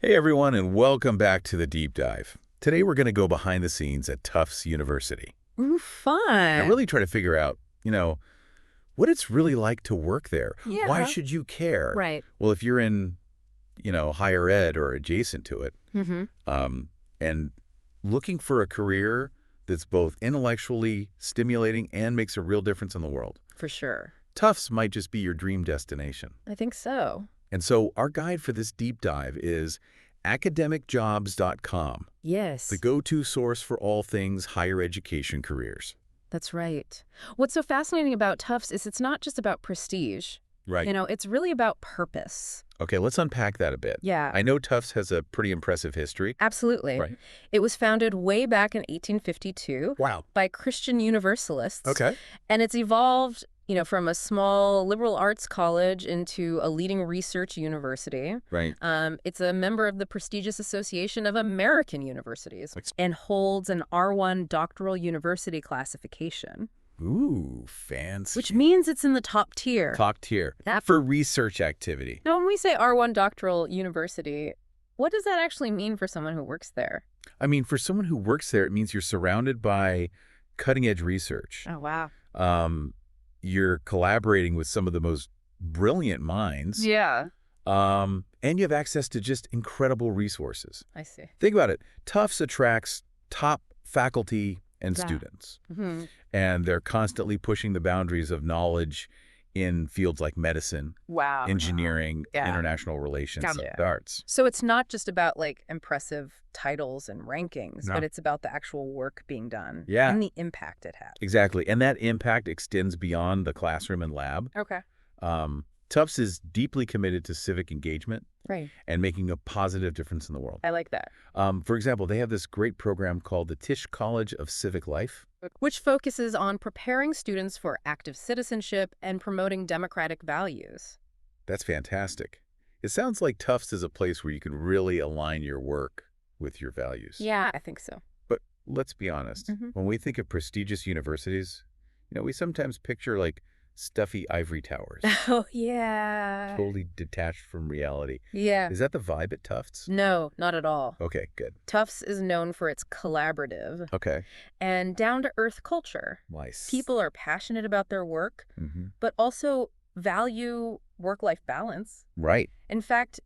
Hey everyone, and welcome back to the Deep Dive. Today we're going to go behind the scenes at Tufts University Ooh, and fun. really try to figure out, what it's really like to work there. Why Yeah. should you care? Right. Well, if you're in, higher ed or adjacent to it, Mm-hmm. and looking for a career that's both intellectually stimulating and makes a real difference in the world, For sure. Tufts might just be your dream destination. I think so. And so our guide for this deep dive is AcademicJobs.com. Yes, The go-to source for all things higher education careers. that's right. What's so fascinating about Tufts is it's not just about prestige. Right. It's really about purpose. Okay, let's unpack that a bit. Yeah, I know Tufts has a pretty impressive history. absolutely. Right. It was founded way back in 1852 Wow. by Christian Universalists. Okay. And it's evolved, from a small liberal arts college into a leading research university. Right. It's a member of the prestigious Association of American Universities Ex- and holds an R1 Doctoral University classification, Ooh, fancy. which means it's in the top tier. Top tier. That- For research activity. Now, when we say R1 Doctoral University, what does that actually mean for someone who works there? I mean, for someone who works there, it means you're surrounded by cutting-edge research. Oh, wow. You're collaborating with some of the most brilliant minds. Yeah, And you have access to just incredible resources. I see. Think about it. Tufts attracts top faculty and Yeah. students, Hmm. and they're constantly pushing the boundaries of knowledge in fields like medicine, Wow. engineering, Yeah. international relations, Yeah. and the arts. So it's not just about impressive titles and rankings, No. but it's about the actual work being done Yeah. and the impact it has. Exactly. And that impact extends beyond the classroom and lab. Okay. Tufts is deeply committed to civic engagement Right. and making a positive difference in the world. I like that. For example, they have this great program called the Tisch College of Civic Life. Which focuses on preparing students for active citizenship and promoting democratic values. That's fantastic. It sounds like Tufts is a place where you can really align your work with your values. Yeah, I think so. But let's be honest. Mhm. When we think of prestigious universities, we sometimes picture stuffy ivory towers, Oh, yeah. totally detached from reality. Yeah. Is that the vibe at Tufts? No, not at all. Okay, good. Tufts is known for its collaborative Okay. and down-to-earth culture. Nice. People are passionate about their work, Mm-hmm. but also value work-life balance. Right. In fact,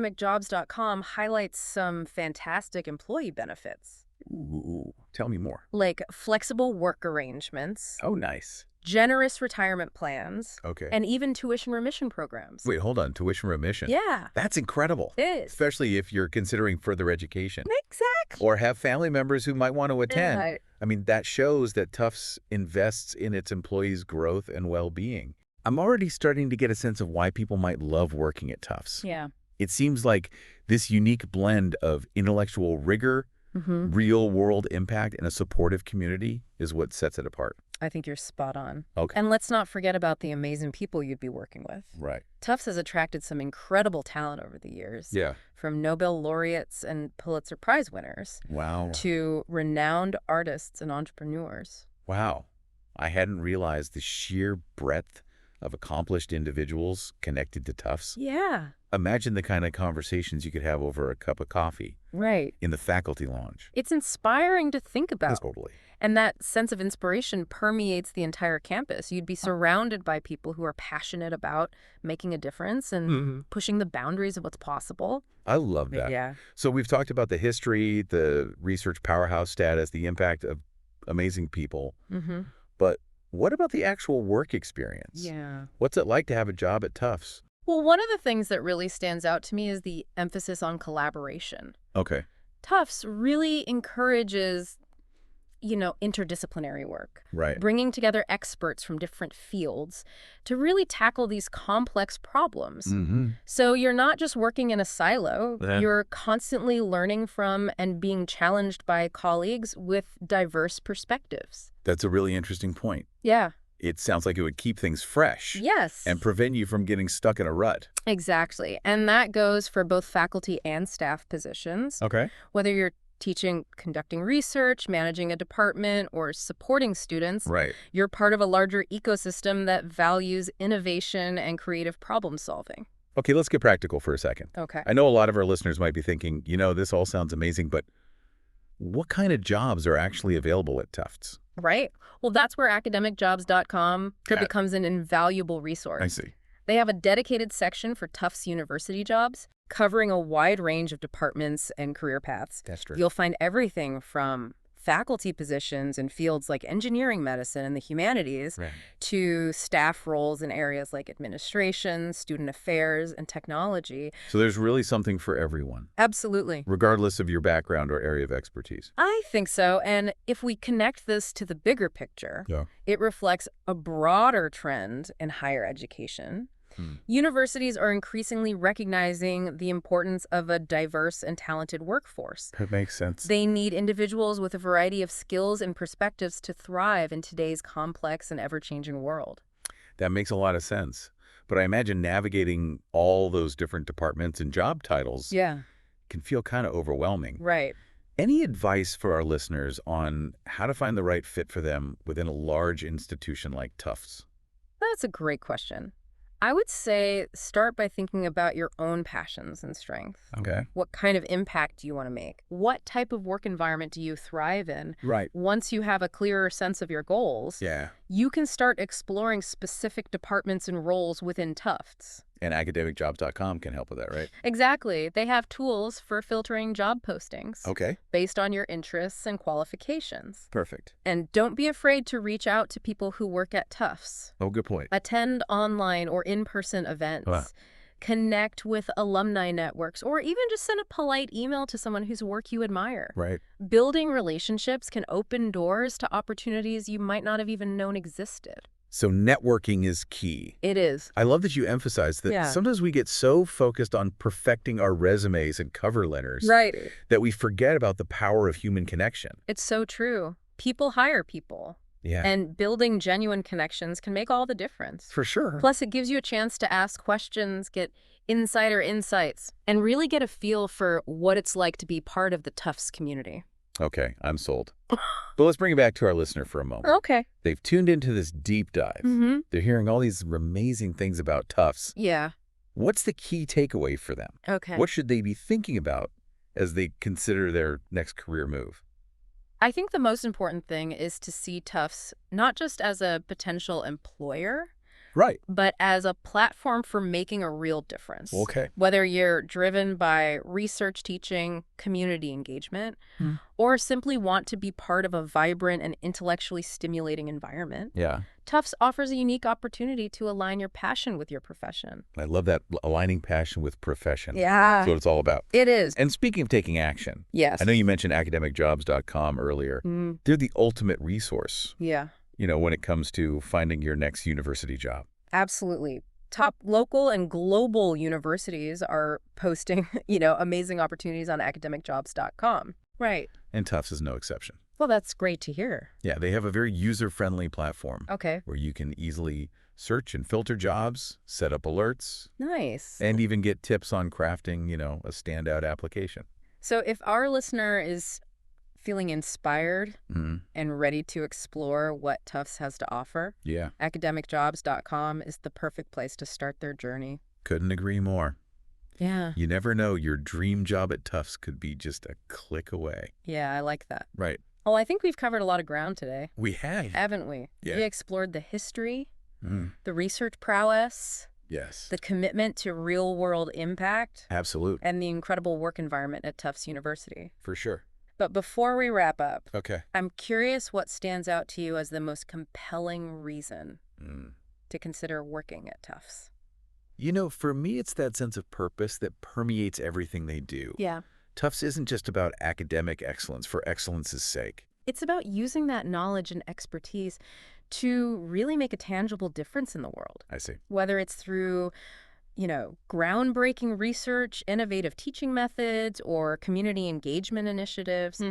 AcademicJobs.com highlights some fantastic employee benefits, Ooh, tell me more. like flexible work arrangements, Oh, nice. generous retirement plans, Okay. and even tuition remission programs. Wait, hold on. Tuition remission. Yeah, That's incredible. it is. Especially if you're considering further education Exactly. or have family members who might want to attend. Yeah. I mean, that shows that Tufts invests in its employees' growth and well-being. I'm already starting to get a sense of why people might love working at Tufts. Yeah. It seems like this unique blend of intellectual rigor, Mm-hmm. real-world impact, and a supportive community is what sets it apart. I think you're spot on. Okay. And let's not forget about the amazing people you'd be working with. Right. Tufts has attracted some incredible talent over the years, Yeah. from Nobel laureates and Pulitzer Prize winners Wow. to renowned artists and entrepreneurs. Wow. I hadn't realized the sheer breadth of accomplished individuals connected to Tufts. Yeah, Imagine the kind of conversations you could have over a cup of coffee right. in the faculty lounge. It's inspiring to think about. Totally. And that sense of inspiration permeates the entire campus. You'd be surrounded by people who are passionate about making a difference and pushing the boundaries of what's possible. I love that. Yeah. So we've talked about the history, the research powerhouse status, the impact of amazing people. Mm-hmm. But what about the actual work experience? Yeah. What's it like to have a job at Tufts? Well, one of the things that really stands out to me is the emphasis on collaboration. Okay. Tufts really encourages, interdisciplinary work, Right. bringing together experts from different fields to really tackle these complex problems. Mm-hmm. So you're not just working in a silo, Yeah. you're constantly learning from and being challenged by colleagues with diverse perspectives. That's a really interesting point. Yeah. It sounds like it would keep things fresh Yes. and prevent you from getting stuck in a rut. Exactly. And that goes for both faculty and staff positions. Okay. Whether you're teaching, conducting research, managing a department, or supporting students, Right. you're part of a larger ecosystem that values innovation and creative problem solving. Okay, let's get practical for a second. Okay. I know a lot of our listeners might be thinking, this all sounds amazing, but what kind of jobs are actually available at Tufts? Right. Well, that's where AcademicJobs.com becomes an invaluable resource. I see. They have a dedicated section for Tufts University jobs, covering a wide range of departments and career paths. That's true. You'll find everything from faculty positions in fields like engineering, medicine, and the humanities, Right. to staff roles in areas like administration, student affairs, and technology. So there's really something for everyone, Absolutely. regardless of your background or area of expertise. I think so. And if we connect this to the bigger picture, it reflects a broader trend in higher education. Universities are increasingly recognizing the importance of a diverse and talented workforce. That makes sense. They need individuals with a variety of skills and perspectives to thrive in today's complex and ever-changing world. That makes a lot of sense. But I imagine navigating all those different departments and job titles can feel kind of overwhelming. Right. Any advice for our listeners on how to find the right fit for them within a large institution like Tufts? That's a great question. I would say start by thinking about your own passions and strengths. Okay. What kind of impact do you want to make? What type of work environment do you thrive in? Right. Once you have a clearer sense of your goals, you can start exploring specific departments and roles within Tufts. And AcademicJobs.com can help with that, right? Exactly. They have tools for filtering job postings. Okay. Based on your interests and qualifications. Perfect. And don't be afraid to reach out to people who work at Tufts. Oh, good point. Attend online or in-person events. Wow. Connect with alumni networks, or even just send a polite email to someone whose work you admire. Right. Building relationships can open doors to opportunities you might not have even known existed. So networking is key. It is. I love that you emphasize that sometimes we get so focused on perfecting our resumes and cover letters that we forget about the power of human connection. It's so true. People hire people. Yeah. And building genuine connections can make all the difference. For sure. Plus, it gives you a chance to ask questions, get insider insights, and really get a feel for what it's like to be part of the Tufts community. Okay, I'm sold. But let's bring it back to our listener for a moment. Okay. They've tuned into this deep dive. They're hearing all these amazing things about Tufts. Yeah. What's the key takeaway for them? Okay. What should they be thinking about as they consider their next career move? I think the most important thing is to see Tufts not just as a potential employer, Right. but as a platform for making a real difference. Okay. Whether you're driven by research teaching, community engagement, or simply want to be part of a vibrant and intellectually stimulating environment, Yeah. Tufts offers a unique opportunity to align your passion with your profession. I love that, aligning passion with profession. Yeah. That's what it's all about. It is. And speaking of taking action, Yes. I know you mentioned AcademicJobs.com earlier. They're the ultimate resource, Yeah. when it comes to finding your next university job. Absolutely. Top local and global universities are posting, amazing opportunities on AcademicJobs.com. Right. And Tufts is no exception. Well, that's great to hear. Yeah, they have a very user-friendly platform. Okay. Where you can easily search and filter jobs, set up alerts. Nice. And even get tips on crafting, a standout application. So if our listener is feeling inspired and ready to explore what Tufts has to offer, AcademicJobs.com is the perfect place to start their journey. Couldn't agree more. Yeah. You never know, your dream job at Tufts could be just a click away. Yeah, I like that. Right. Well, I think we've covered a lot of ground today. We have. Haven't we? Yeah. We explored the history, the research prowess, Yes. the commitment to real-world impact, Absolutely. and the incredible work environment at Tufts University. For sure. But before we wrap up, Okay. I'm curious what stands out to you as the most compelling reason to consider working at Tufts. For me, it's that sense of purpose that permeates everything they do. Yeah. Tufts isn't just about academic excellence for excellence's sake. It's about using that knowledge and expertise to really make a tangible difference in the world. I see. Whether it's through, groundbreaking research, innovative teaching methods, or community engagement initiatives,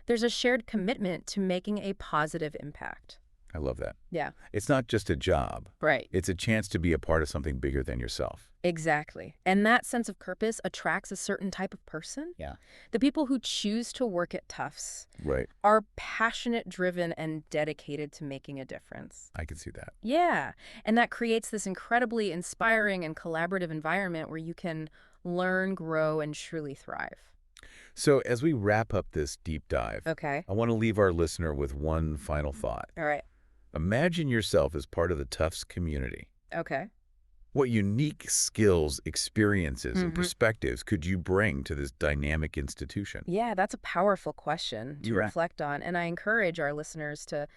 there's a shared commitment to making a positive impact. I love that. Yeah. It's not just a job. Right. It's a chance to be a part of something bigger than yourself. Exactly. And that sense of purpose attracts a certain type of person. Yeah. The people who choose to work at Tufts Right. are passionate, driven, and dedicated to making a difference. I can see that. Yeah. And that creates this incredibly inspiring and collaborative environment where you can learn, grow, and truly thrive. So as we wrap up this deep dive, Okay. I want to leave our listener with one final thought. All right. Imagine yourself as part of the Tufts community. Okay. What unique skills, experiences, and perspectives could you bring to this dynamic institution? Yeah, that's a powerful question to Yeah. reflect on. And I encourage our listeners to,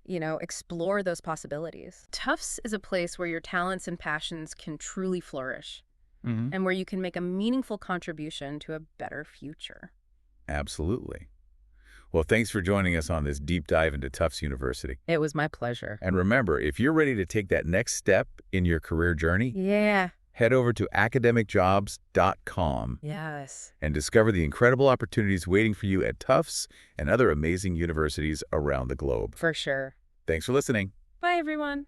explore those possibilities. Tufts is a place where your talents and passions can truly flourish and where you can make a meaningful contribution to a better future. Absolutely. Well, thanks for joining us on this deep dive into Tufts University. It was my pleasure. And remember, if you're ready to take that next step in your career journey, Yeah. head over to AcademicJobs.com Yes. and discover the incredible opportunities waiting for you at Tufts and other amazing universities around the globe. For sure. Thanks for listening. Bye, everyone.